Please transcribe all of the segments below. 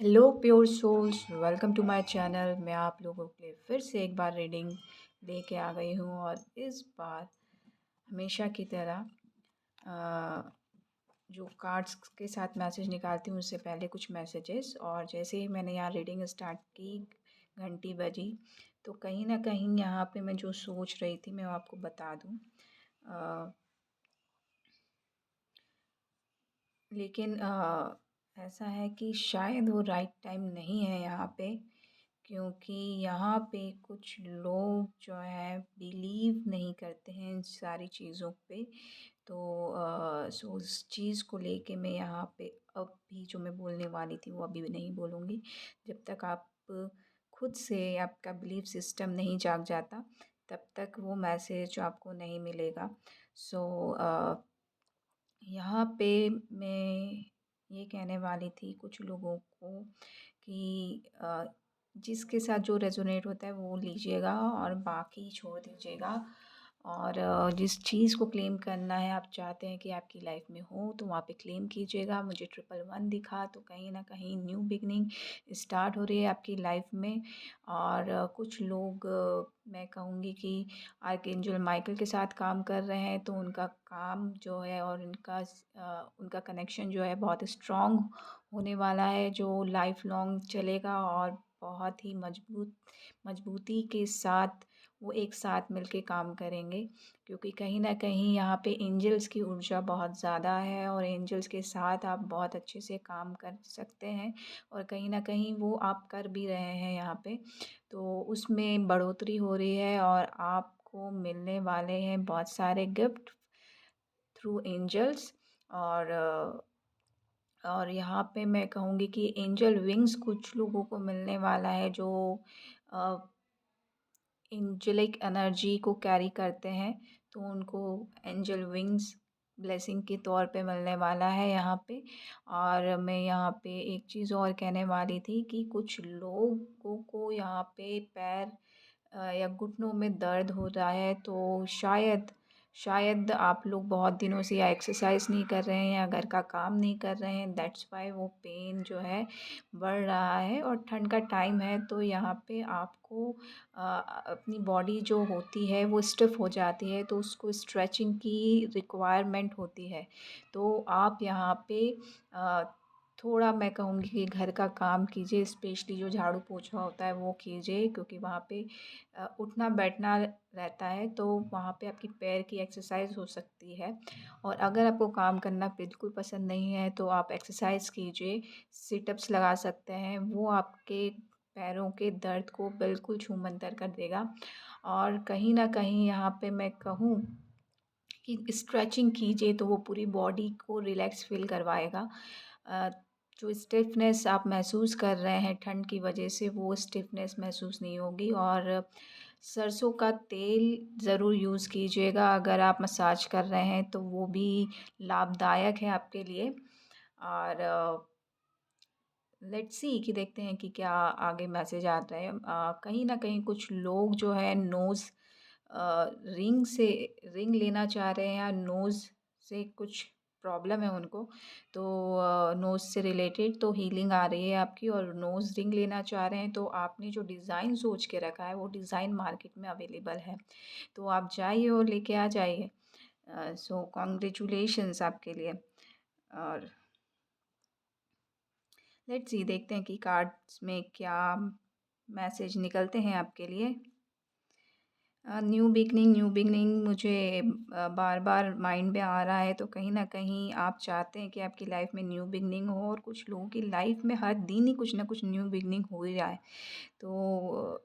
Hello pure souls, welcome to my channel. मैं आप लोगों के लिए फिर से एक बार रीडिंग लेके आ गई हूँ और इस बार हमेशा की तरह जो कार्ड्स के साथ मैसेज निकालती हूँ उससे पहले कुछ मैसेजेस। और जैसे ही मैंने यहाँ रीडिंग स्टार्ट की, घंटी बजी, तो कहीं ना कहीं यहाँ पे मैं जो सोच रही थी मैं आपको बता दूँ। लेकिन ऐसा है कि शायद वो राइट टाइम नहीं है यहाँ पे, क्योंकि यहाँ पे कुछ लोग जो है बिलीव नहीं करते हैं इन सारी चीज़ों पे। तो सो उस चीज़ को लेके मैं यहाँ पे अभी जो मैं बोलने वाली थी वो अभी भी नहीं बोलूँगी। जब तक आप खुद से आपका बिलीफ सिस्टम नहीं जाग जाता तब तक वो मैसेज आपको नहीं मिलेगा। सो यहाँ पे मैं ये कहने वाली थी कुछ लोगों को कि जिसके साथ जो रेजोनेट होता है वो लीजिएगा और बाकी छोड़ दीजिएगा। और जिस चीज़ को क्लेम करना है, आप चाहते हैं कि आपकी लाइफ में हो, तो वहाँ पे क्लेम कीजिएगा। मुझे 111 दिखा, तो कहीं ना कहीं न्यू बिगनिंग स्टार्ट हो रही है आपकी लाइफ में। और कुछ लोग मैं कहूँगी कि आर्कएंजल माइकल के साथ काम कर रहे हैं, तो उनका काम जो है और उनका कनेक्शन जो है बहुत स्ट्रॉन्ग होने वाला है, जो लाइफ लॉन्ग चलेगा और बहुत ही मजबूती के साथ वो एक साथ मिलके काम करेंगे। क्योंकि कहीं न कहीं यहाँ पे एंजल्स की ऊर्जा बहुत ज़्यादा है और एंजल्स के साथ आप बहुत अच्छे से काम कर सकते हैं और कहीं न कहीं वो आप कर भी रहे हैं यहाँ पे। तो उसमें बढ़ोतरी हो रही है और आपको मिलने वाले हैं बहुत सारे गिफ्ट थ्रू एंजल्स। और यहाँ पे मैं कहूँगी कि एंजल विंग्स कुछ लोगों को मिलने वाला है, जो एंजेलिक एनर्जी को कैरी करते हैं, तो उनको एंजल विंग्स ब्लेसिंग के तौर पे मिलने वाला है यहाँ पे। और मैं यहाँ पे एक चीज़ और कहने वाली थी कि कुछ लोगों को यहाँ पे पैर या घुटनों में दर्द हो रहा है, तो शायद आप लोग बहुत दिनों से या एक्सरसाइज नहीं कर रहे हैं या घर का काम नहीं कर रहे हैं, दैट्स वाई वो पेन जो है बढ़ रहा है। और ठंड का टाइम है, तो यहाँ पे आपको अपनी बॉडी जो होती है वो स्टिफ़ हो जाती है, तो उसको स्ट्रेचिंग की रिक्वायरमेंट होती है। तो आप यहाँ पे अ, थोड़ा मैं कहूँगी कि घर का काम कीजिए, स्पेशली जो झाड़ू पोछा होता है वो कीजिए, क्योंकि वहाँ पे उठना बैठना रहता है, तो वहाँ पे आपकी पैर की एक्सरसाइज हो सकती है। और अगर आपको काम करना बिल्कुल पसंद नहीं है तो आप एक्सरसाइज कीजिए, सिटअप्स लगा सकते हैं, वो आपके पैरों के दर्द को बिल्कुल छूमंतर कर देगा। और कहीं न कहीं यहाँ पे मैं कहूँ कि स्ट्रेचिंग कीजिए, तो वो पूरी बॉडी को रिलैक्स फ़ील करवाएगा। अ, जो स्टिफ़नेस आप महसूस कर रहे हैं ठंड की वजह से, वो स्टिफ़नेस महसूस नहीं होगी। और सरसों का तेल ज़रूर यूज़ कीजिएगा, अगर आप मसाज कर रहे हैं तो वो भी लाभदायक है आपके लिए। और लेट्स सी कि देखते हैं कि क्या आगे मैसेज आता है। कहीं न कहीं कुछ लोग जो है नोज़ रिंग लेना चाह रहे हैं, या नोज़ से कुछ प्रॉब्लम है उनको, तो नोज़ से रिलेटेड तो हीलिंग आ रही है आपकी, और नोज़ रिंग लेना चाह रहे हैं, तो आपने जो डिज़ाइन सोच के रखा है वो डिज़ाइन मार्केट में अवेलेबल है, तो आप जाइए और लेके आ जाइए। सो कांग्रेचुलेशंस आपके लिए। और लेट्स सी, देखते हैं कि कार्ड्स में क्या मैसेज निकलते हैं आपके लिए। न्यू बिगनिंग मुझे बार बार माइंड में आ रहा है, तो कहीं ना कहीं आप चाहते हैं कि आपकी लाइफ में न्यू बिगनिंग हो, और कुछ लोगों की लाइफ में हर दिन ही कुछ ना कुछ न्यू बिगनिंग हो ही रहा है। तो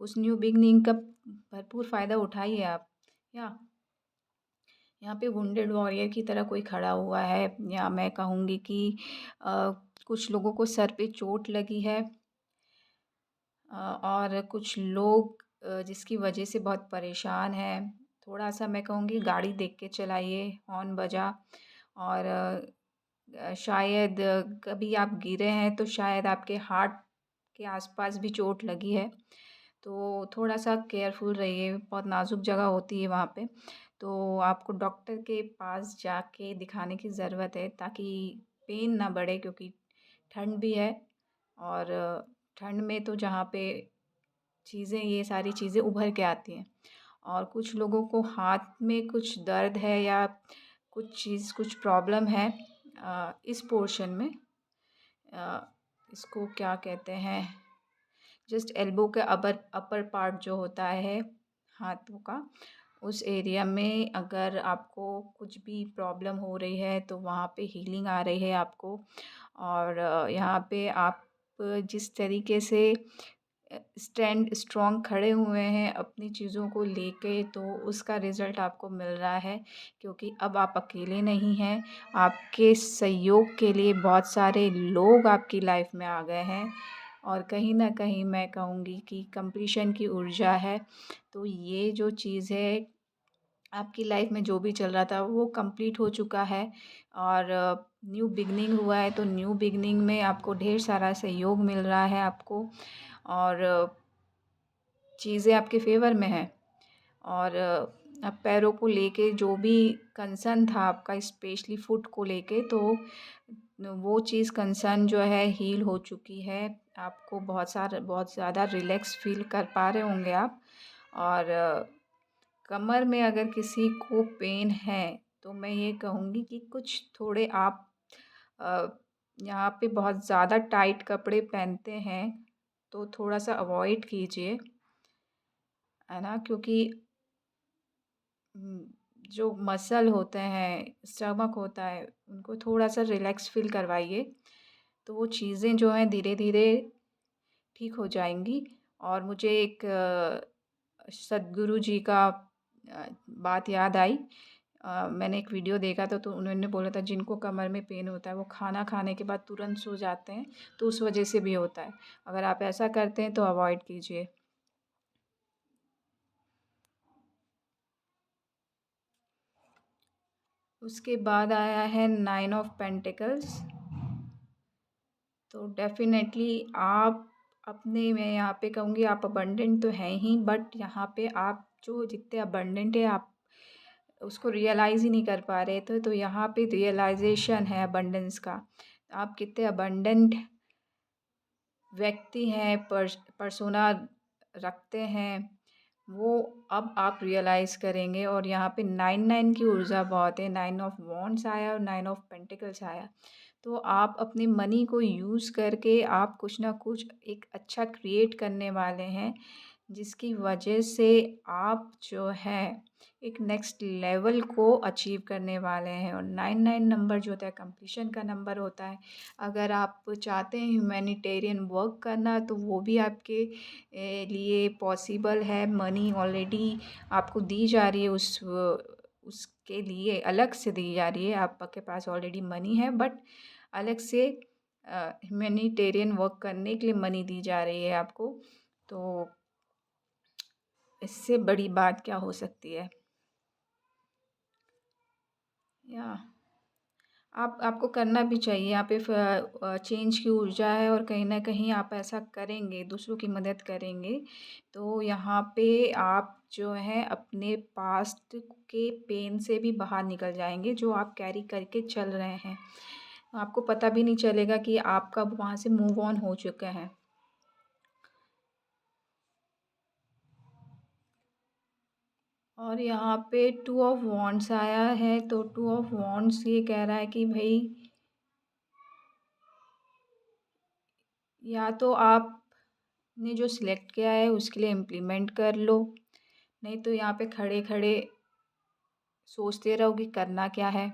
उस न्यू बिगनिंग का भरपूर फ़ायदा उठाइए आप। या यहाँ पे वुंडेड वॉरियर की तरह कोई खड़ा हुआ है, या मैं कहूँगी कि अ, कुछ लोगों को सर पे चोट लगी है। और कुछ लोग जिसकी वजह से बहुत परेशान हैं। थोड़ा-सा मैं कहूँगी गाड़ी देख के चलाइए, हॉर्न बजा। और शायद कभी आप गिरे हैं, तो शायद आपके हार्ट के आस-पास भी चोट लगी है। तो थोड़ा-सा केयरफुल रहिए, बहुत नाज़ुक जगह होती है वहाँ पे। तो आपको डॉक्टर के पास जाके दिखाने की ज़रूरत है, ताकि पेन ना बढ़े, क्योंकि ठंड भी है। और ठंड में तो जहाँ पे चीज़ें ये सारी चीज़ें उभर के आती हैं। और कुछ लोगों को हाथ में कुछ दर्द है या कुछ प्रॉब्लम है इस पोर्शन में, अ, इसको क्या कहते हैं, जस्ट एल्बो के अपर अपर पार्ट जो होता है हाथों का, उस एरिया में अगर आपको कुछ भी प्रॉब्लम हो रही है तो वहाँ पे हीलिंग आ रही है आपको। और यहाँ पे आप जिस तरीके से स्ट्रॉन्ग खड़े हुए हैं अपनी चीज़ों को लेके, तो उसका रिज़ल्ट आपको मिल रहा है, क्योंकि अब आप अकेले नहीं हैं। आपके सहयोग के लिए बहुत सारे लोग आपकी लाइफ में आ गए हैं, और कहीं न कहीं मैं कहूँगी कि कंप्लीशन की ऊर्जा है। तो ये जो चीज़ है, आपकी लाइफ में जो भी चल रहा था वो कंप्लीट हो चुका है, और न्यू बिगिनिंग हुआ है। तो न्यू बिगिनिंग में आपको ढेर सारा सहयोग मिल रहा है आपको, और चीज़ें आपके फ़ेवर में हैं। और अब पैरों को लेके जो भी कंसर्न था आपका, स्पेशली फुट को लेके, तो वो चीज़ कंसर्न जो है हील हो चुकी है। आपको बहुत ज़्यादा रिलैक्स फ़ील कर पा रहे होंगे आप। और कमर में अगर किसी को पेन है तो मैं ये कहूँगी कि कुछ थोड़े आप अ, यहाँ पे बहुत ज़्यादा टाइट कपड़े पहनते हैं तो थोड़ा-सा अवॉइड कीजिए, है ना? क्योंकि हुँ, जो मसल होते हैं, स्टमक होता है, उनको थोड़ा-सा रिलैक्स फ़ील करवाइए, तो वो चीज़ें जो हैं धीरे-धीरे ठीक हो जाएँगी। और मुझे एक सद्गुरु जी का बात याद आई। मैंने एक वीडियो देखा था तो उन्होंने बोला था जिनको कमर में पेन होता है वो खाना खाने के बाद तुरंत सो जाते हैं, तो उस वजह से भी होता है। अगर आप ऐसा करते हैं तो अवॉइड कीजिए। उसके बाद आया है 9 ऑफ पेंटिकल्स। तो डेफ़िनेटली आप अपने, मैं यहाँ पे कहूँगी आप अबंडेंट तो हैं ही, बट यहाँ पे आप जो जितने अबंडेंट है आप उसको रियलाइज़ ही नहीं कर पा रहे थे, तो यहाँ पे रियलाइज़ेशन है अबंडेंस का। आप कितने अबंडेंट व्यक्ति हैं, पर्सोना रखते हैं, वो अब आप रियलाइज़ करेंगे। और यहाँ पे 9-9 की ऊर्जा बहुत है, 9 ऑफ वॉन्ड्स आया और 9 ऑफ पेंटिकल्स आया। तो आप अपने मनी को यूज़ करके आप कुछ ना कुछ एक अच्छा क्रिएट करने वाले हैं, जिसकी वजह से आप जो है एक नेक्स्ट लेवल को अचीव करने वाले हैं। और 9-9 नंबर जो होता है कंप्लीशन का नंबर होता है। अगर आप चाहते हैं ह्यूमैनिटेरियन वर्क करना तो वो भी आपके लिए पॉसिबल है। मनी ऑलरेडी आपको दी जा रही है, उसके लिए अलग से दी जा रही है। आपके पास ऑलरेडी मनी है, बट अलग से ह्यूमैनिटेरियन वर्क करने के लिए मनी दी जा रही है आपको। तो इससे बड़ी बात क्या हो सकती है? या आपको करना भी चाहिए। यहाँ पे चेंज की ऊर्जा है, और कहीं न कहीं आप ऐसा करेंगे, दूसरों की मदद करेंगे, तो यहाँ पे आप जो है अपने पास्ट के पेन से भी बाहर निकल जाएँगे, जो आप कैरी करके चल रहे हैं। आपको पता भी नहीं चलेगा कि आप कब वहाँ से मूव ऑन हो चुके हैं। और यहाँ पे 2 ऑफ वॉन्ड्स आया है, तो 2 ऑफ वॉन्ड्स ये कह रहा है कि भई या तो आपने जो सिलेक्ट किया है उसके लिए इम्प्लीमेंट कर लो, नहीं तो यहाँ पे खड़े-खड़े सोचते रहो कि करना क्या है।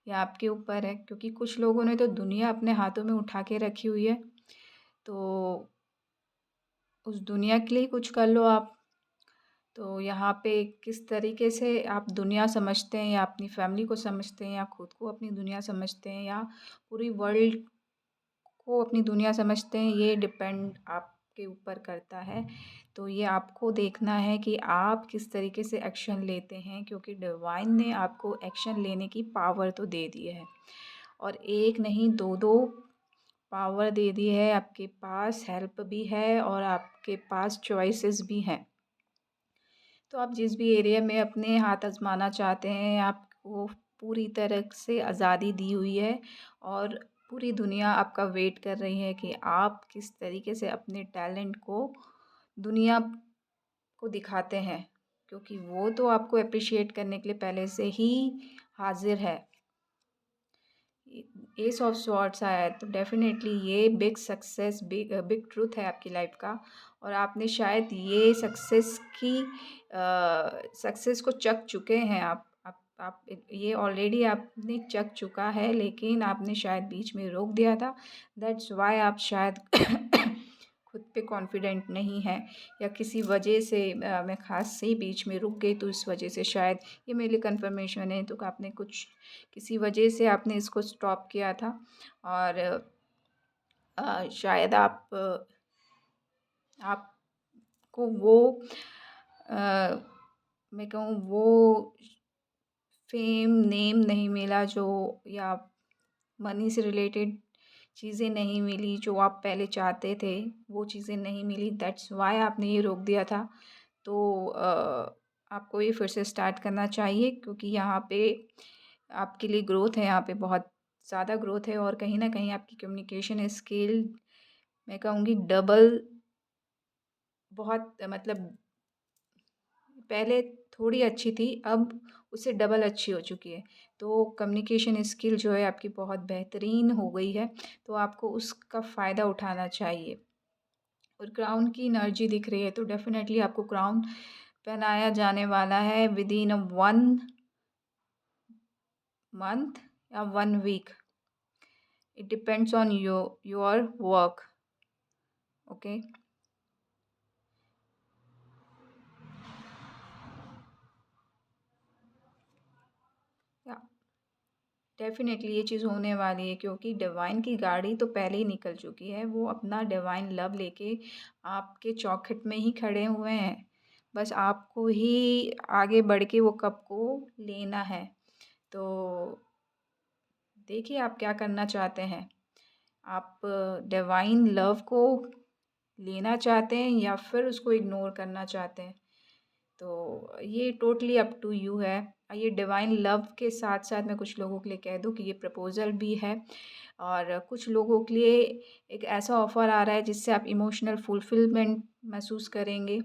ये आपके ऊपर है, क्योंकि कुछ लोगों ने तो दुनिया अपने हाथों में उठा के रखी हुई है, तो उस दुनिया के लिए कुछ कर लो आप। तो यहाँ पे किस तरीके से आप दुनिया समझते हैं, या अपनी फैमिली को समझते हैं, या खुद को अपनी दुनिया समझते हैं, या पूरी वर्ल्ड को अपनी दुनिया समझते हैं, ये डिपेंड आपके ऊपर करता है। तो ये आपको देखना है कि आप किस तरीके से एक्शन लेते हैं, क्योंकि डिवाइन ने आपको एक्शन लेने की पावर तो दे दी है, और एक नहीं दो-दो पावर दे दी है। आपके पास हेल्प भी है और आपके पास चॉइसेस भी हैं। तो आप जिस भी एरिया में अपने हाथ आज़माना चाहते हैं, आपको पूरी तरह से आज़ादी दी हुई है। और पूरी दुनिया आपका वेट कर रही है कि आप किस तरीके से अपने टैलेंट को दुनिया को दिखाते हैं, क्योंकि वो तो आपको एप्रिशिएट करने के लिए पहले से ही हाजिर है। एस ऑफ स्वॉर्ड्स आया है तो डेफिनेटली ये big success, big big truth है आपकी लाइफ का। और आपने शायद ये सक्सेस को चख चुके हैं आप ये ऑलरेडी आपने चख चुका है, लेकिन आपने शायद बीच में रोक दिया था। दैट्स वाई आप शायद खुद पे कॉन्फिडेंट नहीं है, या किसी वजह से मैं ख़ास से ही बीच में रुक गई, तो इस वजह से शायद ये मेरे लिए कन्फर्मेशन है तो आपने कुछ किसी वजह से आपने इसको स्टॉप किया था। और शायद आपको वो मैं कहूँ वो फेम नेम नहीं मिला जो, या मनी से रिलेटेड चीज़ें नहीं मिली जो आप पहले चाहते थे, वो चीज़ें नहीं मिली। दैट्स वाई आपने ये रोक दिया था। तो आपको ये फिर से स्टार्ट करना चाहिए, क्योंकि यहाँ पे आपके लिए ग्रोथ है, यहाँ पे बहुत ज़्यादा ग्रोथ है। और कहीं ना कहीं आपकी कम्युनिकेशन स्किल मैं कहूँगी डबल, बहुत मतलब पहले थोड़ी अच्छी थी, अब उससे डबल अच्छी हो चुकी है। तो कम्युनिकेशन स्किल जो है आपकी बहुत बेहतरीन हो गई है, तो आपको उसका फ़ायदा उठाना चाहिए। और क्राउन की एनर्जी दिख रही है, तो डेफिनेटली आपको क्राउन पहनाया जाने वाला है विद इन 1 मंथ या 1 week. It depends on your work. Okay. या डेफ़िनेटली ये चीज़ होने वाली है, क्योंकि डिवाइन की गाड़ी तो पहले ही निकल चुकी है। वो अपना डिवाइन लव लेके आपके चौखट में ही खड़े हुए हैं। बस आपको ही आगे बढ़ के वो कप को लेना है। तो देखिए आप क्या करना चाहते हैं। आप डिवाइन लव को लेना चाहते हैं या फिर उसको इग्नोर करना चाहते हैं। तो ये टोटली अप टू यू है। ये डिवाइन लव के साथ साथ मैं कुछ लोगों के लिए कह दूँ कि ये प्रपोज़ल भी है। और कुछ लोगों के लिए एक ऐसा ऑफ़र आ रहा है जिससे आप इमोशनल फुलफ़िलमेंट महसूस करेंगे।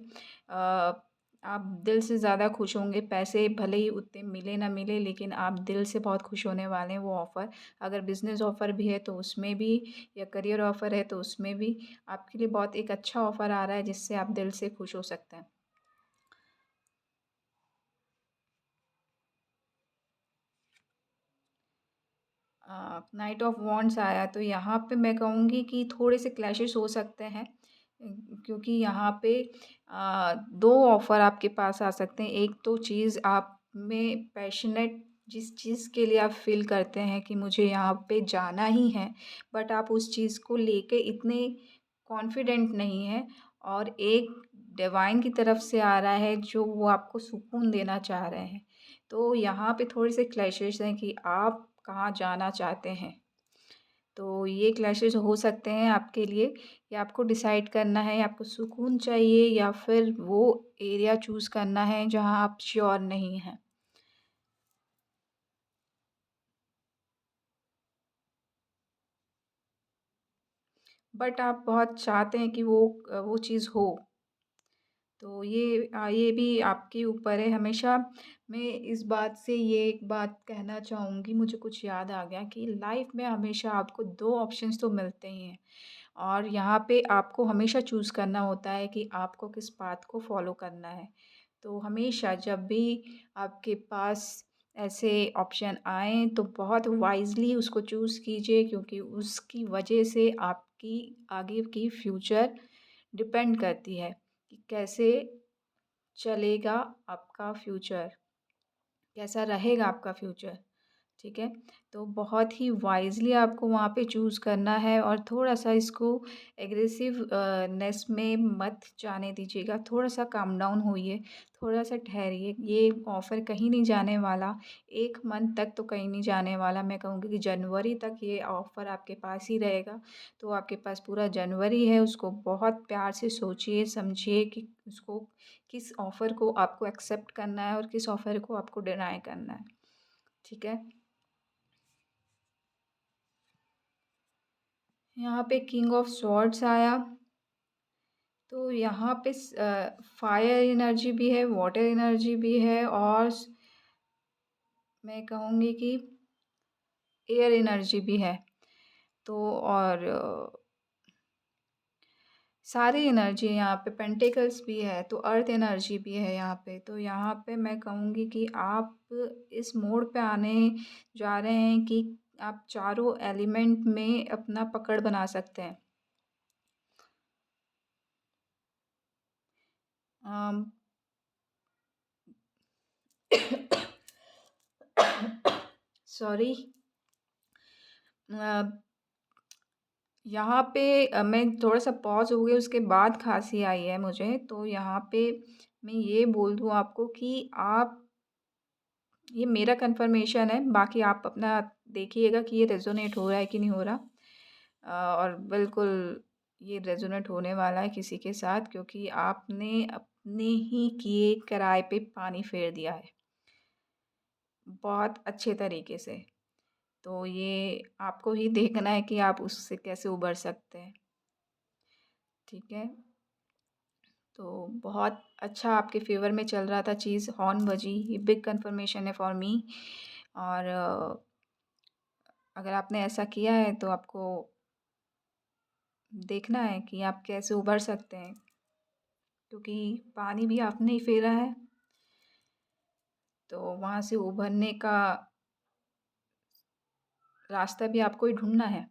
आप दिल से ज़्यादा खुश होंगे, पैसे भले ही उतने मिले ना मिले, लेकिन आप दिल से बहुत खुश होने वाले हैं वो ऑफ़र। अगर बिज़नेस ऑफ़र भी है तो उसमें भी, या करियर ऑफ़र है तो उसमें भी आपके लिए बहुत एक अच्छा ऑफ़र आ रहा है जिससे आप दिल से खुश हो सकते हैं। नाइट ऑफ वॉन्ड्स आया तो यहाँ पे मैं कहूँगी कि थोड़े से क्लैशेस हो सकते हैं, क्योंकि यहाँ पे दो ऑफ़र आपके पास आ सकते हैं। एक तो चीज़ आप में पैशनेट, जिस चीज़ के लिए आप फील करते हैं कि मुझे यहाँ पे जाना ही है, बट आप उस चीज़ को लेके इतने कॉन्फिडेंट नहीं हैं। और एक डिवाइन की तरफ से आ रहा है जो वो आपको सुकून देना चाह रहे हैं। तो यहाँ पे थोड़े से क्लैशेस हैं कि आप कहाँ जाना चाहते हैं। तो ये क्लैशेस हो सकते हैं आपके लिए, या आपको डिसाइड करना है आपको सुकून चाहिए या फिर वो एरिया चूज़ करना है जहाँ आप श्योर नहीं हैं। बट आप बहुत चाहते हैं कि वो चीज़ हो। तो ये भी आपके ऊपर है। हमेशा मैं इस बात से ये एक बात कहना चाहूँगी, मुझे कुछ याद आ गया कि लाइफ में हमेशा आपको 2 ऑप्शंस तो मिलते ही हैं, और यहाँ पे आपको हमेशा चूज़ करना होता है कि आपको किस पाथ को फ़ॉलो करना है। तो हमेशा जब भी आपके पास ऐसे ऑप्शन आएँ तो बहुत वाइज़ली उसको चूज़ कीजिए, क्योंकि उसकी वजह से आपकी आगे की फ्यूचर डिपेंड करती है कि कैसे चलेगा आपका फ्यूचर, कैसा रहेगा आपका फ्यूचर। ठीक है? तो बहुत ही वाइज़ली आपको वहाँ पे चूज़ करना है, और थोड़ा-सा इसको एग्रेसिव नेस में मत जाने दीजिएगा। थोड़ा-सा काम डाउन होइए, थोड़ा-सा ठहरिए। ये ऑफ़र कहीं नहीं जाने वाला, 1 मंथ तक तो कहीं नहीं जाने वाला। मैं कहूँगी कि जनवरी तक ये ऑफ़र आपके पास ही रहेगा। तो आपके पास पूरा जनवरी है, उसको बहुत प्यार से सोचिए, समझिए कि उसको किस ऑफ़र को आपको एक्सेप्ट करना है और किस ऑफ़र को आपको डिनाई करना है। ठीक है? यहाँ पे किंग ऑफ स्वॉर्ड्स आया। तो यहाँ पे फायर एनर्जी भी है, वाटर एनर्जी भी है, और मैं कहूँगी कि एयर एनर्जी भी है। तो और सारी एनर्जी है यहाँ पे, पेंटिकल्स भी है, तो अर्थ एनर्जी भी है यहाँ पे। तो यहाँ पे मैं कहूँगी कि आप इस मोड पे आने जा रहे हैं कि आप चारों एलिमेंट में अपना पकड़ बना सकते हैं। सॉरी। यहाँ पे मैं थोड़ा सा पॉज हो गई, उसके बाद खांसी आई है मुझे। तो यहाँ पे मैं ये बोल दूँ आपको कि आप, ये मेरा कंफर्मेशन है, बाकी आप अपना देखिएगा कि ये रेजोनेट हो रहा है कि नहीं हो रहा। और बिल्कुल ये रेजोनेट होने वाला है किसी के साथ, क्योंकि आपने अपने ही किए कराए पे पानी फेर दिया है बहुत अच्छे तरीके से। तो ये आपको ही देखना है कि आप उससे कैसे उबर सकते हैं। ठीक है। तो बहुत अच्छा आपके फ़ेवर में चल रहा था चीज़, हॉर्न बजी, ये बिग कन्फर्मेशन है फॉर मी। और अगर आपने ऐसा किया है तो आपको देखना है कि आप कैसे उभर सकते हैं, क्योंकि पानी भी आपने ही फेरा है। तो वहाँ से उभरने का रास्ता भी आपको ही ढूँढना है।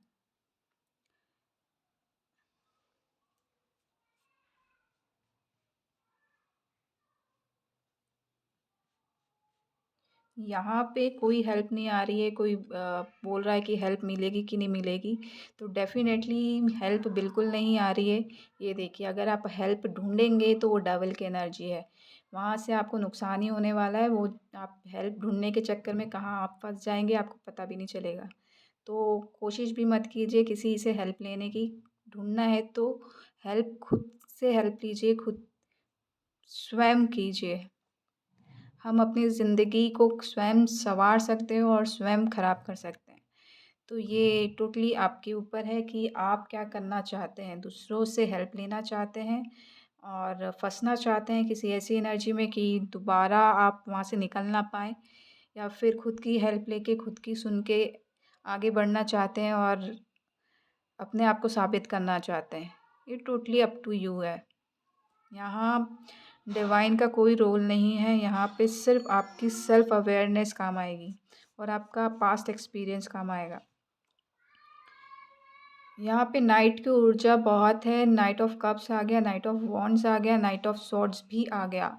यहाँ पे कोई हेल्प नहीं आ रही है, कोई बोल रहा है कि हेल्प मिलेगी कि नहीं मिलेगी, तो डेफ़िनेटली हेल्प बिल्कुल नहीं आ रही है। ये देखिए, अगर आप हेल्प ढूँढेंगे तो वो डबल की एनर्जी है, वहाँ से आपको नुकसान ही होने वाला है। वो आप हेल्प ढूँढने के चक्कर में कहाँ आप फँस जाएँगे, आपको पता भी नहीं चलेगा। तो कोशिश भी मत कीजिए किसी से हेल्प लेने की। ढूँढना है तो हेल्प खुद से हेल्प लीजिए, खुद स्वयं कीजिए। हम अपनी ज़िंदगी को स्वयं सँवार सकते हैं और स्वयं ख़राब कर सकते हैं। तो ये टोटली आपके ऊपर है कि आप क्या करना चाहते हैं। दूसरों से हेल्प लेना चाहते हैं और फँसना चाहते हैं किसी ऐसी एनर्जी में कि दोबारा आप वहाँ से निकल ना पाएँ, या फिर खुद की हेल्प लेके खुद की सुन के आगे बढ़ना चाहते हैं और अपने आप को साबित करना चाहते हैं। ये टोटली अप टू यू है। यहाँ डिवाइन का कोई रोल नहीं है, यहाँ पे सिर्फ आपकी सेल्फ अवेयरनेस काम आएगी और आपका पास्ट एक्सपीरियंस काम आएगा। यहाँ पे नाइट की ऊर्जा बहुत है, नाइट ऑफ कप्स आ गया, नाइट ऑफ वॉन्ड्स आ गया, नाइट ऑफ सॉर्ड्स भी आ गया।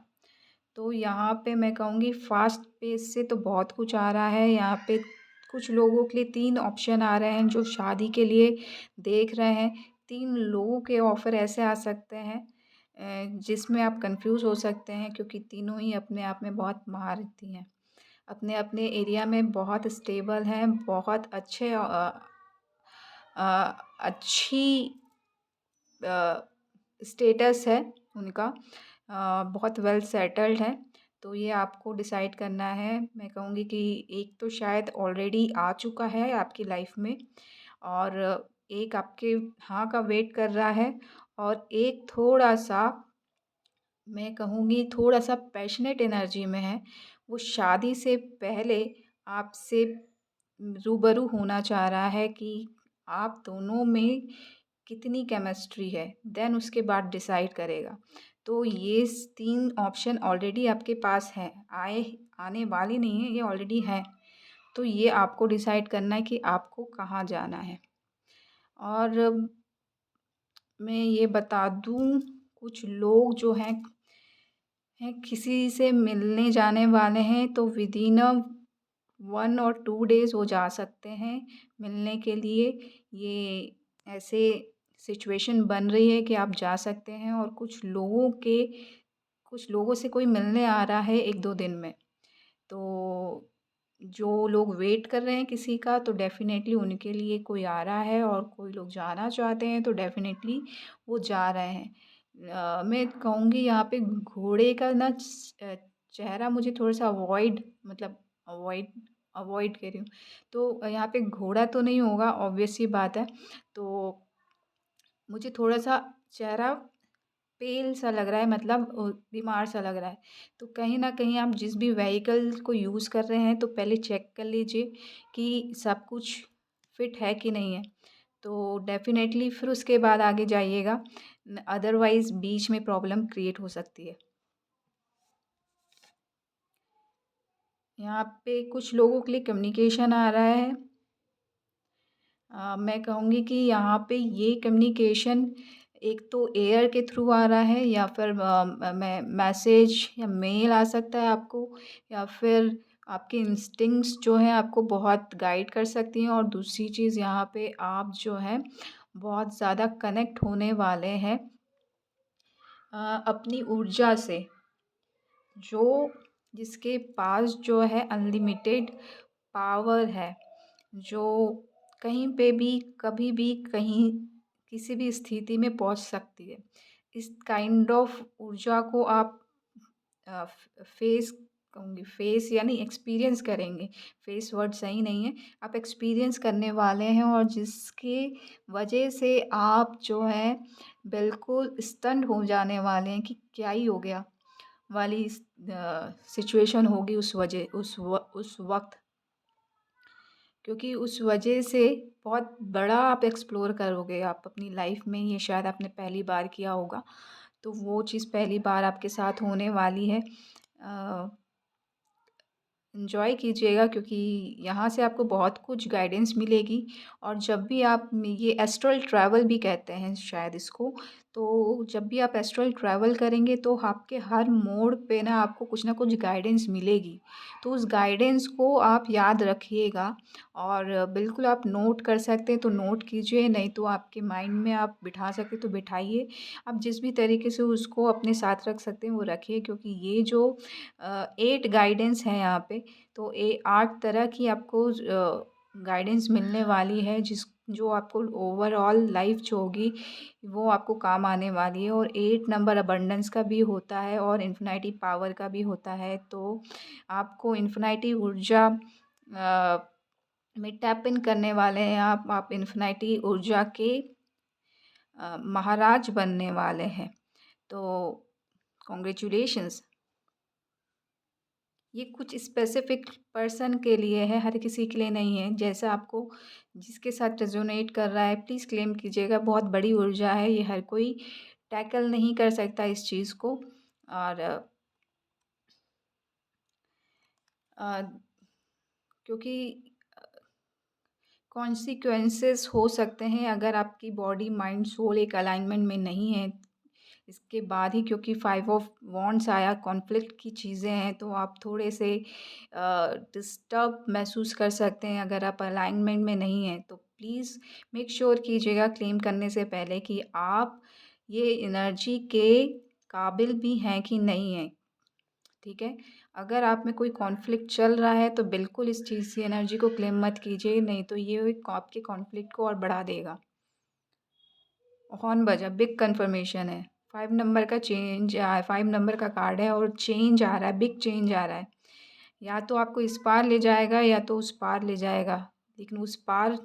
तो यहाँ पे मैं कहूँगी फास्ट पेस से तो बहुत कुछ आ रहा है। यहाँ पे कुछ लोगों के लिए 3 ऑप्शन आ रहे हैं जो शादी के लिए देख रहे हैं। 3 लोगों के ऑफ़र ऐसे आ सकते हैं जिसमें आप कन्फ्यूज़ हो सकते हैं, क्योंकि तीनों ही अपने आप में बहुत महारथी हैं। अपने-अपने एरिया में बहुत स्टेबल हैं, बहुत अच्छे अच्छी स्टेटस है उनका, बहुत वेल सेटल्ड है। तो ये आपको डिसाइड करना है। मैं कहूँगी कि एक तो शायद ऑलरेडी आ चुका है आपकी लाइफ में, और एक आपके हाँ का वेट कर रहा है, और एक थोड़ा-सा, मैं कहूँगी थोड़ा-सा पैशनेट एनर्जी में है। वो शादी से पहले आपसे रूबरू होना चाह रहा है कि आप दोनों में कितनी केमिस्ट्री है, देन उसके बाद डिसाइड करेगा। तो ये 3 ऑप्शन ऑलरेडी आपके पास हैं, आने वाली नहीं है, ये ऑलरेडी हैं। तो ये आपको डिसाइड करना है कि आपको कहाँ जाना है। और मैं ये बता दूँ, कुछ लोग जो हैं किसी से मिलने जाने वाले हैं, तो विदिन 1 और 2 डेज़ वो जा सकते हैं मिलने के लिए। ये ऐसे सिचुएशन बन रही है कि आप जा सकते हैं, और कुछ लोगों से कोई मिलने आ रहा है 1-2 दिन में। तो जो लोग वेट कर रहे हैं किसी का, तो डेफ़िनेटली उनके लिए कोई आ रहा है, और कोई लोग जाना चाहते हैं तो डेफ़िनेटली वो जा रहे हैं। मैं कहूँगी यहाँ पे घोड़े का ना चेहरा मुझे थोड़ा-सा अवॉइड, मतलब अवॉइड अवॉइड कर रही हूँ। तो यहाँ पे घोड़ा तो नहीं होगा, ऑब्वियस सी बात है। तो मुझे थोड़ा-सा चेहरा पेल सा लग रहा है, मतलब बीमार सा लग रहा है। तो कहीं न कहीं आप जिस भी व्हीकल को यूज़ कर रहे हैं तो पहले चेक कर लीजिए कि सब कुछ फिट है कि नहीं है। तो डेफ़िनेटली फिर उसके बाद आगे जाइएगा, अदरवाइज़ बीच में प्रॉब्लम क्रिएट हो सकती है। यहाँ पे कुछ लोगों के लिए कम्युनिकेशन आ रहा है। मैं कहूँगी कि यहाँ पे ये कम्युनिकेशन एक तो एयर के थ्रू आ रहा है, या फिर मैं मैसेज या मेल आ सकता है आपको, या फिर आपके इंस्टिंक्ट्स जो हैं आपको बहुत गाइड कर सकती हैं। और दूसरी चीज़, यहाँ पे आप जो है बहुत ज़्यादा कनेक्ट होने वाले हैं अपनी ऊर्जा से, जो जिसके पास जो है अनलिमिटेड पावर है, जो कहीं पे भी, कभी भी, कहीं, किसी भी स्थिति में पहुंच सकती है। इस काइंड ऑफ ऊर्जा को आप फेस, कहूँगी फेस यानी एक्सपीरियंस करेंगे। फेस वर्ड सही नहीं है, आप एक्सपीरियंस करने वाले हैं, और जिसकी वजह से आप जो है बिल्कुल स्टन्ड हो जाने वाले हैं कि क्या ही हो गया वाली सिचुएशन होगी उस वक्त। क्योंकि उस वजह से बहुत बड़ा आप एक्सप्लोर करोगे आप अपनी लाइफ में, ये शायद आपने पहली बार किया होगा। तो वो चीज़ पहली बार आपके साथ होने वाली है। एन्जॉय कीजिएगा, क्योंकि यहाँ से आपको बहुत कुछ गाइडेंस मिलेगी। और जब भी आप, ये एस्ट्रल ट्रैवल भी कहते हैं शायद इसको, तो जब भी आप एस्ट्रल ट्रैवल करेंगे तो आपके हर मोड़ पे कुछ ना कुछ गाइडेंस मिलेगी। तो उस गाइडेंस को आप याद रखिएगा, और बिल्कुल आप नोट कर सकते हैं तो नोट कीजिए, नहीं तो आपके माइंड में आप बिठा सकते तो बिठाइए। आप जिस भी तरीके से उसको अपने साथ रख सकते हैं वो रखिए, क्योंकि ये जो 8 गाइडेंस हैं यहाँ पे, तो 8 तरह की आपको गाइडेंस मिलने वाली है, जो आपको ओवरऑल लाइफ जो होगी वो आपको काम आने वाली है। और 8 नंबर अबंडेंस का भी होता है और इन्फिनिटी पावर का भी होता है। तो आपको इन्फिनिटी ऊर्जा में टैप इन करने वाले हैं आप इन्फिनिटी ऊर्जा के महाराज बनने वाले हैं। तो कॉन्ग्रेचुलेशंस। ये कुछ स्पेसिफिक पर्सन के लिए है, हर किसी के लिए नहीं है। जैसा आपको, जिसके साथ रेजोनेट कर रहा है, प्लीज़ क्लेम कीजिएगा। बहुत बड़ी ऊर्जा है, ये हर कोई टैकल नहीं कर सकता इस चीज़ को। और अ, क्योंकि कॉन्सिक्वेंसेस हो सकते हैं अगर आपकी बॉडी माइंड सोल एक अलाइनमेंट में नहीं है इसके बाद ही, क्योंकि 5 ऑफ वॉन्ड्स आया, कॉन्फ्लिक्ट की चीज़ें हैं, तो आप थोड़े से डिस्टर्ब महसूस कर सकते हैं अगर आप अलाइनमेंट में नहीं हैं। तो प्लीज़ मेक श्योर कीजिएगा क्लेम करने से पहले कि आप ये एनर्जी के काबिल भी हैं कि नहीं हैं। ठीक है? अगर आप में कोई कॉन्फ्लिक्ट चल रहा है तो बिल्कुल इस चीज़ की एनर्जी को क्लेम मत कीजिए, नहीं तो ये एक आपके कॉन्फ्लिक्ट को और बढ़ा देगा। हॉर्न बजा, बिग कन्फर्मेशन है। 5 नंबर का 5 नंबर का कार्ड है और चेंज आ रहा है, बिग चेंज आ रहा है। या तो आपको इस पार ले जाएगा या तो उस पार ले जाएगा। लेकिन उस पार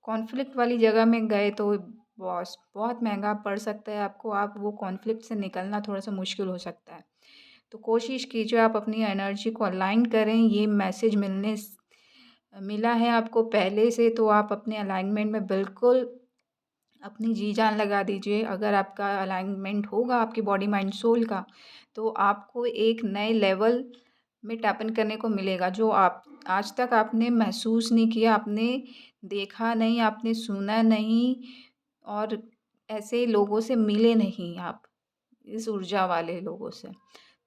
कॉन्फ्लिक्ट वाली जगह में गए तो बहुत महँगा पड़ सकता है आपको। आप वो कॉन्फ्लिक्ट से निकलना थोड़ा-सा मुश्किल हो सकता है। तो कोशिश कीजिए आप अपनी एनर्जी को अलाइन करें। ये मैसेज मिला है आपको पहले से, तो आप अपने अलाइनमेंट में बिल्कुल अपनी जी जान लगा दीजिए। अगर आपका अलाइनमेंट होगा आपकी बॉडी माइंड सोल का, तो आपको एक नए लेवल में टैप इन करने को मिलेगा, जो आप आज तक आपने महसूस नहीं किया, आपने देखा नहीं, आपने सुना नहीं, और ऐसे लोगों से मिले नहीं आप, इस ऊर्जा वाले लोगों से।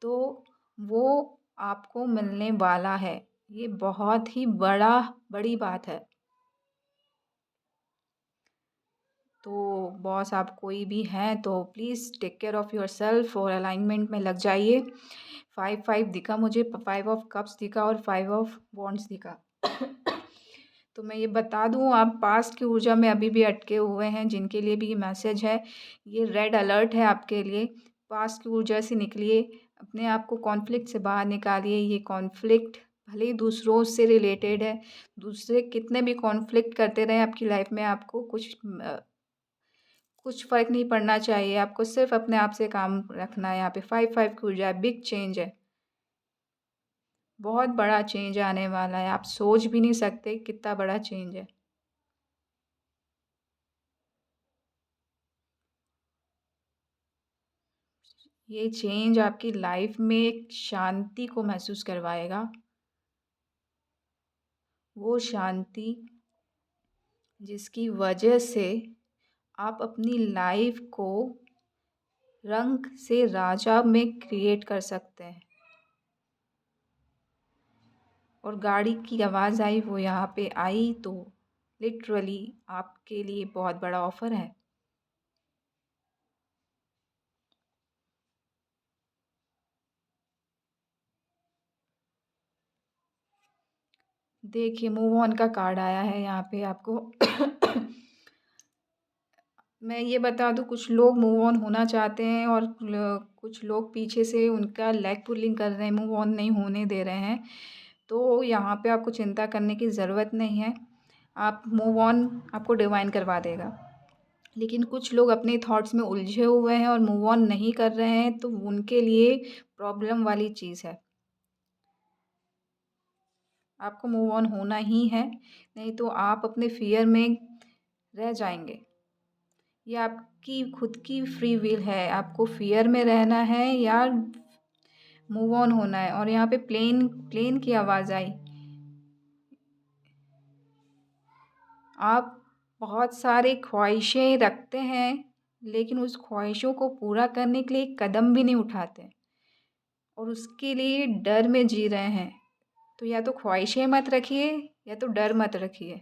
तो वो आपको मिलने वाला है। ये बहुत ही बड़ी बात है। तो बॉस आप कोई भी हैं तो please take care of yourself और अलाइनमेंट में लग जाइए। 5-5 दिखा मुझे, 5 ऑफ कप्स दिखा और 5 ऑफ वॉन्ड्स दिखा। तो मैं ये बता दूँ, आप पास्ट की ऊर्जा में अभी भी अटके हुए हैं, जिनके लिए भी ये मैसेज है, ये रेड अलर्ट है आपके लिए। पास्ट की ऊर्जा से निकलिए, अपने आप को कॉन्फ्लिक्ट से बाहर निकालिए। ये कॉन्फ्लिक्ट भले ही दूसरों से रिलेटेड है, दूसरे कितने भी कॉन्फ्लिक्ट करते रहें आपकी लाइफ में, आपको कुछ फ़र्क नहीं पड़ना चाहिए। आपको सिर्फ़ अपने आप से काम रखना है। यहाँ पे 5-5 की ऊर्जा है, बिग चेंज है। बहुत बड़ा चेंज आने वाला है। आप सोच भी नहीं सकते कितना बड़ा चेंज है। ये चेंज आपकी लाइफ में एक शांति को महसूस करवाएगा। वो शांति जिसकी वजह से आप अपनी लाइफ को रंग से राजा में क्रिएट कर सकते हैं। और गाड़ी की आवाज़ आई, वो यहाँ पे आई, तो लिटरली आपके लिए बहुत बड़ा ऑफ़र है। देखिए, मूव ऑन का कार्ड आया है यहाँ पे आपको। मैं ये बता दूँ, कुछ लोग मूव ऑन होना चाहते हैं और कुछ लोग पीछे से उनका लेग पुलिंग कर रहे हैं, मूव ऑन नहीं होने दे रहे हैं। तो यहाँ पे आपको चिंता करने की ज़रूरत नहीं है। आप मूव ऑन आपको डिवाइन करवा देगा। लेकिन कुछ लोग अपने थॉट्स में उलझे हुए हैं और मूव ऑन नहीं कर रहे हैं, तो उनके लिए प्रॉब्लम वाली चीज़ है। आपको मूव ऑन होना ही है, नहीं तो आप अपने फ़ियर में रह जाएँगे। ये आपकी खुद की फ्री विल है, आपको फ़ियर में रहना है या मूव ऑन होना है। और यहाँ पे प्लेन प्लेन की आवाज़ आई। आप बहुत सारी ख्वाहिशें रखते हैं, लेकिन उस ख्वाहिशों को पूरा करने के लिए एक कदम भी नहीं उठाते और उसके लिए डर में जी रहे हैं। तो या तो ख्वाहिशें मत रखिए या तो डर मत रखिए,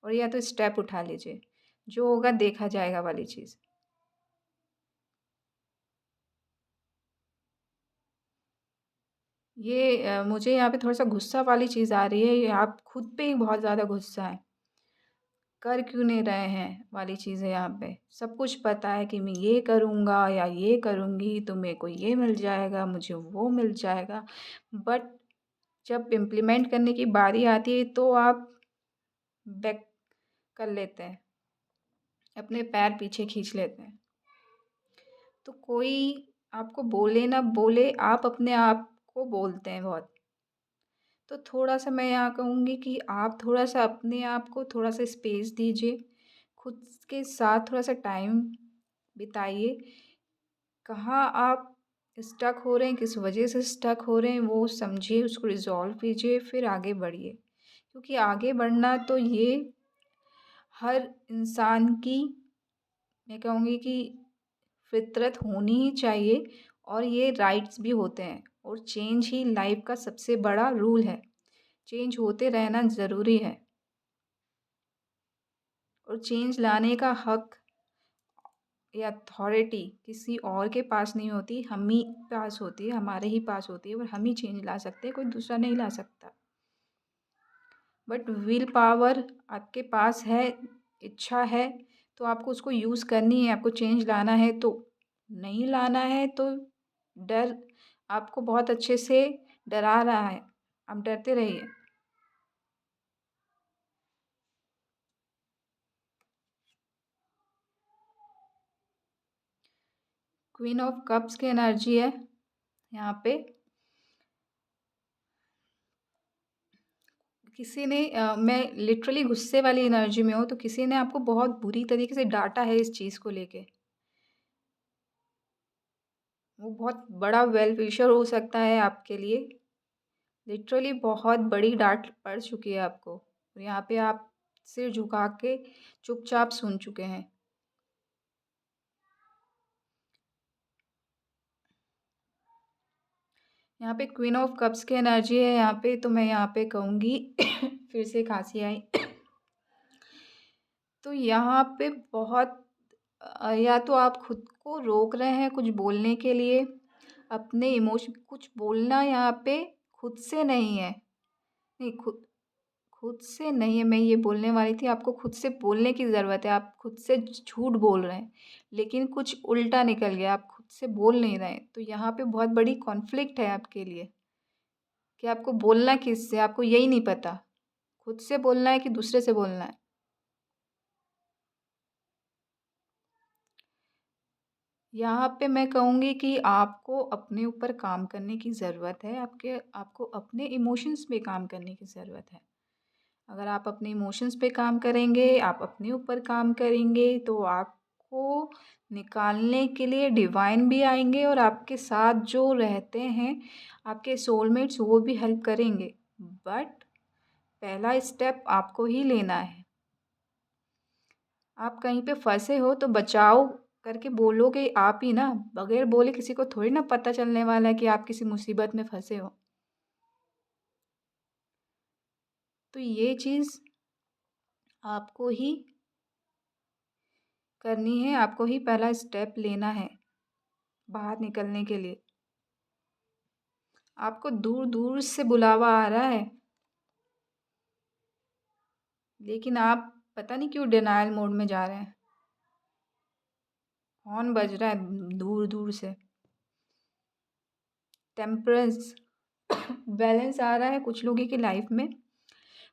और या तो स्टेप उठा लीजिए। जो होगा देखा जाएगा वाली चीज़। ये मुझे यहाँ पे थोड़ा-सा गुस्सा वाली चीज़ आ रही है, ये आप खुद पे ही बहुत ज़्यादा गुस्सा है। कर क्यों नहीं रहे हैं वाली चीज़ है यहाँ पे। सब कुछ पता है कि मैं ये करूँगा या ये करूँगी तो मेरे को ये मिल जाएगा, मुझे वो मिल जाएगा। बट जब इम्प्लीमेंट करने की बारी आती है तो आप बैक कर लेते हैं, अपने पैर पीछे खींच लेते हैं। तो कोई आपको बोले ना बोले, आप अपने आप को बोलते हैं बहुत। तो थोड़ा-सा मैं यहाँ कहूँगी कि आप थोड़ा-सा अपने आप को थोड़ा-सा स्पेस दीजिए। खुद के साथ थोड़ा-सा टाइम बिताइए। कहाँ आप स्टक हो रहे हैं, किस वजह से स्टक हो रहे हैं, वो समझिए, उसको रिज़ॉल्व कीजिए, फिर आगे बढ़िए। क्योंकि आगे बढ़ना तो ये हर इंसान की, मैं कहूँगी कि फ़ितरत होनी ही चाहिए, और ये राइट्स भी होते हैं। और चेंज ही लाइफ़ का सबसे बड़ा रूल है। चेंज होते रहना ज़रूरी है, और चेंज लाने का हक या अथॉरिटी किसी और के पास नहीं होती, हम ही पास होती है, हमारे ही पास होती है, और हम ही चेंज ला सकते हैं, कोई दूसरा नहीं ला सकता। बट विल पावर आपके पास है, इच्छा है, तो आपको उसको यूज़ करनी है। आपको चेंज लाना है तो, नहीं लाना है तो डर आपको बहुत अच्छे से डरा रहा है, आप डरते रहिए। क्वीन ऑफ कप्स की एनर्जी है यहाँ पे। किसी ने मैं लिटरली गुस्से वाली एनर्जी में हूँ, तो किसी ने आपको बहुत बुरी तरीके से डाँटा है इस चीज़ को लेके। वो बहुत बड़ा वेल विशर हो सकता है आपके लिए। लिटरली बहुत बड़ी डाँट पड़ चुकी है आपको, और यहाँ पे आप सिर झुका के चुपचाप सुन चुके हैं। यहाँ पे क्वीन ऑफ कप्स की एनर्जी है यहाँ पे, तो मैं यहाँ पे कहूँगी फिर से खाँसी आई। तो यहाँ पे बहुत या तो आप खुद को रोक रहे हैं कुछ बोलने के लिए, अपने इमोशन कुछ बोलना यहाँ पे खुद से नहीं है। नहीं, खुद खुद से नहीं है, मैं ये बोलने वाली थी, आपको खुद से बोलने की ज़रूरत है। आप खुद से झूठ बोल रहे हैं, लेकिन कुछ उल्टा निकल गया, आप खुद से बोल नहीं रहे हैं। तो यहाँ पे बहुत बड़ी कॉन्फ्लिक्ट है आपके लिए। कि आपको बोलना किससे, आपको यही नहीं पता। खुद से बोलना है कि दूसरे से बोलना है। यहाँ पे मैं कहूँगी कि आपको अपने ऊपर काम करने की ज़रूरत है, आपको अपने इमोशंस पे काम करने की ज़रूरत है। अगर आप अपने इमोशंस पे काम करेंगे, आप अपने ऊपर काम करेंगे, तो आपको निकालने के लिए डिवाइन भी आएँगे और आपके साथ जो रहते हैं, आपके सोलमेट्स वो भी हेल्प करेंगे। बट पहला स्टेप आपको ही लेना है। आप कहीं पे फँसे हो तो बचाव करके बोलोगे आप ही ना, बगैर बोले किसी को थोड़ी ना पता चलने वाला है कि आप किसी मुसीबत में फँसे हो। तो ये चीज़ आपको ही करनी है, आपको ही पहला स्टेप लेना है बाहर निकलने के लिए। आपको दूर-दूर से बुलावा आ रहा है, लेकिन आप पता नहीं क्यों डिनायल मोड में जा रहे हैं। हॉर्न बज रहा है दूर-दूर से। टेम्परेंस बैलेंस आ रहा है कुछ लोगों की लाइफ में।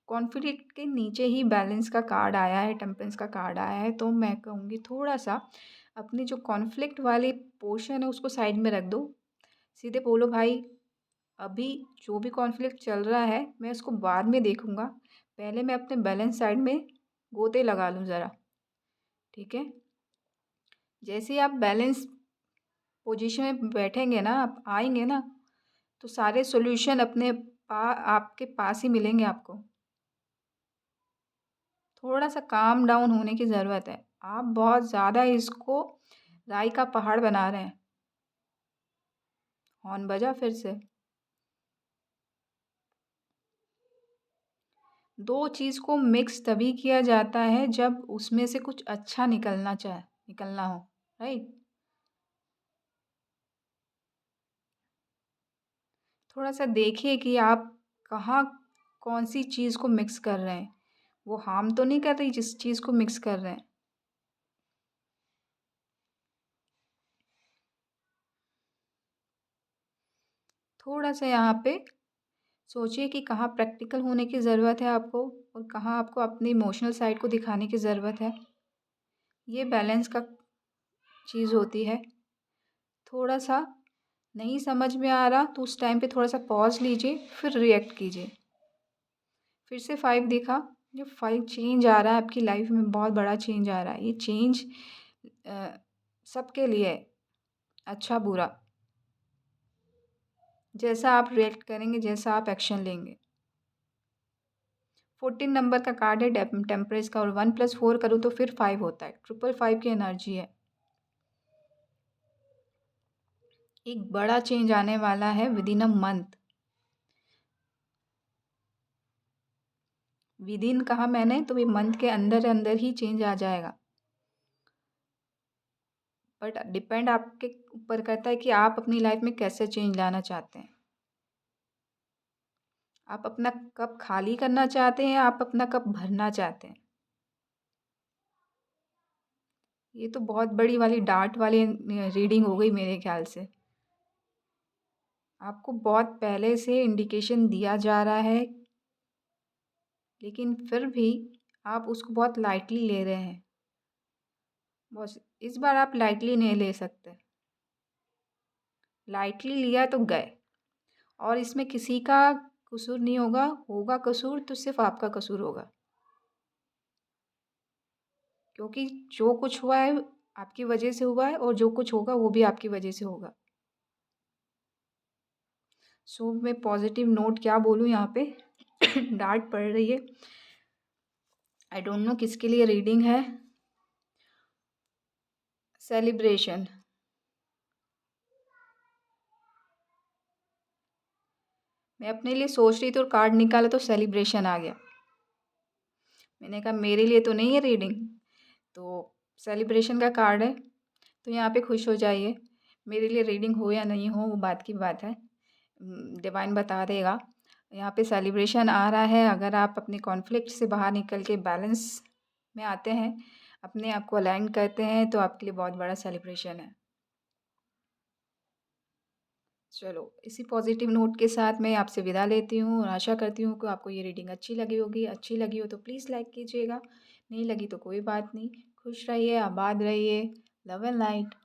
कॉन्फ्लिक्ट के नीचे ही बैलेंस का कार्ड आया है, टेम्परेंस का कार्ड आया है, तो मैं कहूँगी थोड़ा-सा अपनी जो कॉन्फ्लिक्ट वाली पोर्शन है उसको साइड में रख दो। सीधे बोलो भाई अभी जो भी कॉन्फ्लिक्ट चल रहा है मैं उसको बाद में देखूँगा। पहले मैं अपने बैलेंस साइड में गोते लगा लूँ ज़रा, ठीक है? जैसे ही आप बैलेंस पोजीशन में बैठेंगे ना, आप आएँगे ना, तो सारे सॉल्यूशन आपके पास ही मिलेंगे आपको। थोड़ा-सा काम डाउन होने की ज़रूरत है। आप बहुत ज़्यादा इसको राई का पहाड़ बना रहे हैं। हॉर्न बजा फिर से। 2 चीज़ को मिक्स तभी किया जाता है जब उसमें से कुछ अच्छा निकलना हो, राइट? थोड़ा-सा देखिए कि आप कहाँ कौन-सी चीज़ को मिक्स कर रहे हैं। वो हार्म तो नहीं कर रही जिस चीज़ को मिक्स कर रहे हैं। थोड़ा-सा यहाँ पे सोचिए कि कहाँ प्रैक्टिकल होने की ज़रूरत है आपको और कहाँ आपको अपनी इमोशनल साइड को दिखाने की ज़रूरत है। ये बैलेंस का चीज़ होती है। थोड़ा-सा नहीं समझ में आ रहा तो उस टाइम पे थोड़ा-सा पॉज़ लीजिए, फिर रिएक्ट कीजिए। फिर से 5 दिखा, जो 5 चेंज आ रहा है आपकी लाइफ में बहुत बड़ा चेंज आ रहा है। ये चेंज अ, सबके लिए है, अच्छा-बुरा। जैसा आप रिएक्ट करेंगे, जैसा आप एक्शन लेंगे। 14 नंबर का कार्ड है टेम्परेंस का और 1 + 4 करूँ तो फिर 5 होता है। 555 की एनर्जी है। एक बड़ा चेंज आने वाला है विदिन अ मंथ। विदिन कहा मैंने तो ये मंथ के अंदर अंदर ही चेंज आ जाएगा। बट डिपेंड आपके ऊपर करता है कि आप अपनी लाइफ में कैसे चेंज लाना चाहते हैं। आप अपना कप खाली करना चाहते हैं, आप अपना कप भरना चाहते हैं। ये तो बहुत बड़ी वाली डार्ट वाली रीडिंग हो गई मेरे ख्याल से। आपको बहुत पहले से इंडिकेशन दिया जा रहा है, लेकिन फिर भी आप उसको बहुत लाइटली ले रहे हैं। बस इस बार आप लाइटली नहीं ले सकते। लाइटली लिया तो गए और इसमें किसी का कसूर नहीं होगा, होगा कसूर तो सिर्फ आपका कसूर होगा। क्योंकि जो कुछ हुआ है आपकी वजह से हुआ है और जो कुछ होगा वो भी आपकी वजह से होगा। सो मैं पॉजिटिव नोट क्या बोलूँ यहाँ पे डांट पड़ रही है। आई डोंट नो किसके लिए रीडिंग है। सेलिब्रेशन। मैं अपने लिए सोच रही थी और कार्ड निकाला तो सेलिब्रेशन आ गया। मैंने कहा मेरे लिए तो नहीं है रीडिंग, तो सेलिब्रेशन का कार्ड है तो यहाँ पे खुश हो जाइए। मेरे लिए रीडिंग हो या नहीं हो वो बात की बात है, डिवाइन बता देगा। यहाँ पे सेलिब्रेशन आ रहा है। अगर आप अपने कॉन्फ्लिक्ट से बाहर निकल के बैलेंस में आते हैं, अपने आप को अलाइन करते हैं, तो आपके लिए बहुत बड़ा सेलिब्रेशन है। चलो, इसी पॉज़िटिव नोट के साथ मैं आपसे विदा लेती हूँ और आशा करती हूँ कि आपको ये रीडिंग अच्छी लगी होगी। अच्छी लगी हो तो प्लीज़ लाइक कीजिएगा, नहीं लगी तो कोई बात नहीं। खुश रहिए, आबाद रहिए। Love and light.